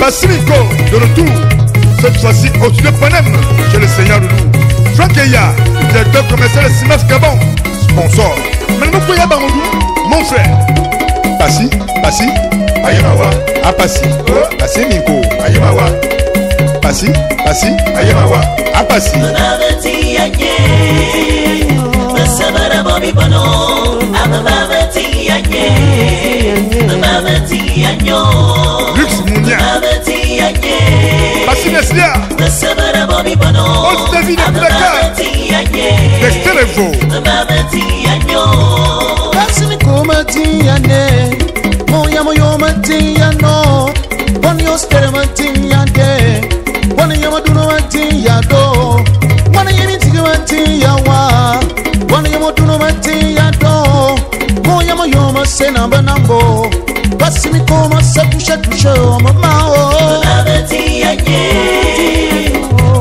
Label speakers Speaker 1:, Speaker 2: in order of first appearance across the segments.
Speaker 1: Basilico, de retour, cette fois-ci au studio Panem, chez le Seigneur Loulou. Franck Eya, directeur commercial de Simas Gabon, sponsor. Maintenant, Koya Bamoudou, mon frère. Passi, Ayemawa. Ah, Passi, Passi Minko, Ayemawa. Passi, Ayemawa. Ah, Passi. Lux Mounia. Passi Neslia. Haute David de Dakar. Dexter Evo.
Speaker 2: Passi Nikomatiane. Moya Matiano. One your Steramatiande. One Yamaduna Matiado. One Yamitigamatiawa. One Yamaduna Matiado. Moya Mayoma Senambanambo. Passi Nikoma Sakusha to show Mamma.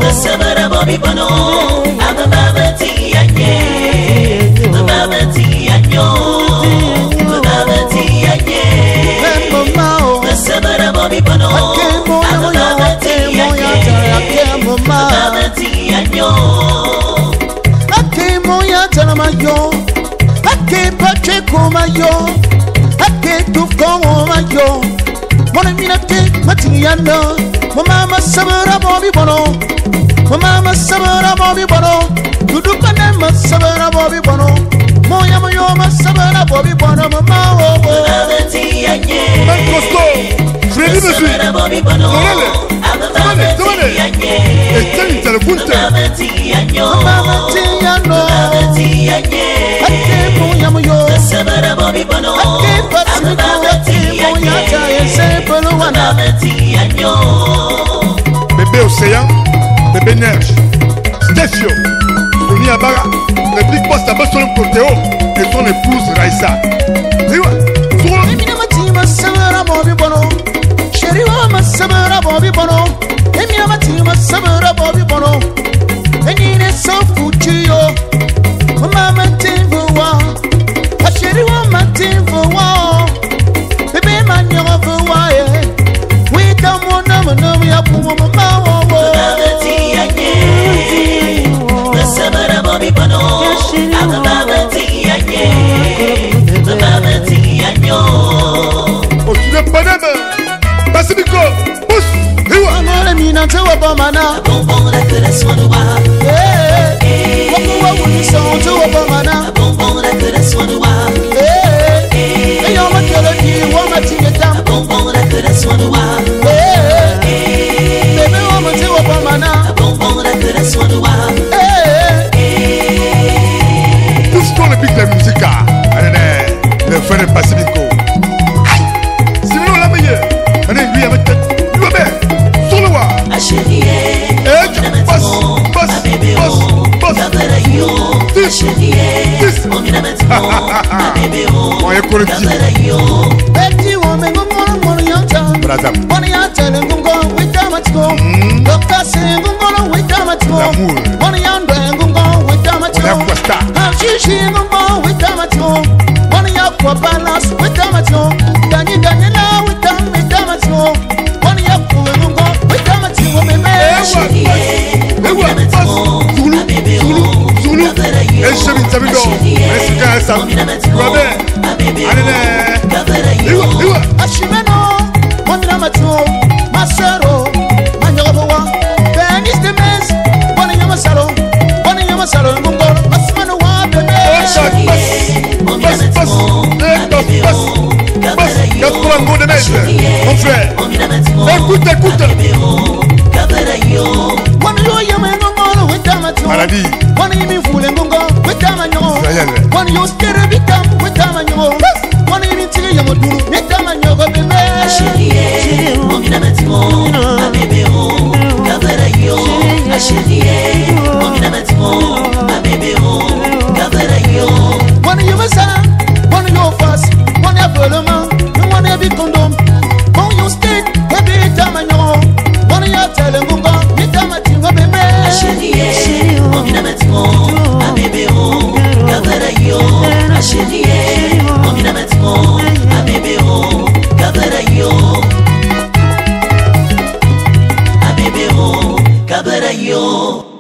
Speaker 3: The Sabara Bobby Bono. I'm a Babati and ye. The Babati and yo. The Babati and ye. The Sabara Bobby Bono. I'm a Babati and ye. The Babati and yo.
Speaker 2: I came Moya Tanamayo. I came Pacheco Mayo. I came to Congo Mayo. One minute, Matiano. Mama Sabara Bobby Bono. Mama Sabara Bobby Bono. Dudukanema Sabara Bobby Bono. Moya Moyoma Sabara Bobby Bono. Mama
Speaker 3: Babati and ye.
Speaker 1: Costo, Freddy Messi.
Speaker 3: Bobby Bono. I'm a Babati and ye.
Speaker 1: Estelle Telepunte.
Speaker 3: Babati and yo.
Speaker 2: Babati and yo.
Speaker 3: Babati and ye.
Speaker 2: I came Moya Moyo.
Speaker 3: Sabara Bobby Bono.
Speaker 2: I came Babati and yo.
Speaker 1: Bébé Océan, Bébé Neige, Stefio, Tony Abara, le Big Boss d'Abassolon Coteo et son épouse Raissa.
Speaker 2: Sabara Bobby Bono. Sheriwa Sabara Bobby Bono. Emina Tima Sabara Bobby Bono. Enine Sofuchio. Mama Timbuwa. Asheriwa Matimbuwa. Bebe Manyo Fuwa. We come on, no, we are poor.
Speaker 3: Babati and ye. The Sabara Bobby Bono. I'm a Babati and ye. The Babati and yo.
Speaker 1: Au studio Panem, Pacifico, pousse, Riwa.
Speaker 2: I'm Mina to a bomana.
Speaker 3: Bonbon like this one.
Speaker 2: Hey, what would you sound to a bomana?
Speaker 3: Bonbon like this one.
Speaker 2: Hey, you're my killer, you want my tea down.
Speaker 3: Bonbon like this one.
Speaker 2: Hey, baby, I'm a to a bomana.
Speaker 3: Bonbon like this one.
Speaker 2: Hey,
Speaker 1: Tout ce qu'on est big la musique, allez, le frère de Pacifico. C'est nous la meilleure. Allez, lui avec tête, lui avec, sur le wa.
Speaker 3: Chérie,
Speaker 1: Boss. On est collectif.
Speaker 2: Betty woman, one yanta.
Speaker 1: Brother.
Speaker 2: One yanta, and go with them at home. Doctor saying, go with them at home. One yanda, and go with them at home. How she go with them at home. One yakwa balance with them at home. Daniela with them at home. One yakwa and go with them at home. Ashimeno, Mominamato, Masaro, Manyoboa, Ben is the mess, one in Yamasaro, Mungo, Masmanoa, the
Speaker 1: mon frère, écoute. Maladie.
Speaker 2: One even fooling Mungo, with Damanyo. One you still become with Damanyo. One even till you would do with Damanyo. One you was one your fast, one ever the man, one every condom. One you stick, every Damanyo. One you tell them Mungo, with Damanyo, baby.
Speaker 3: yo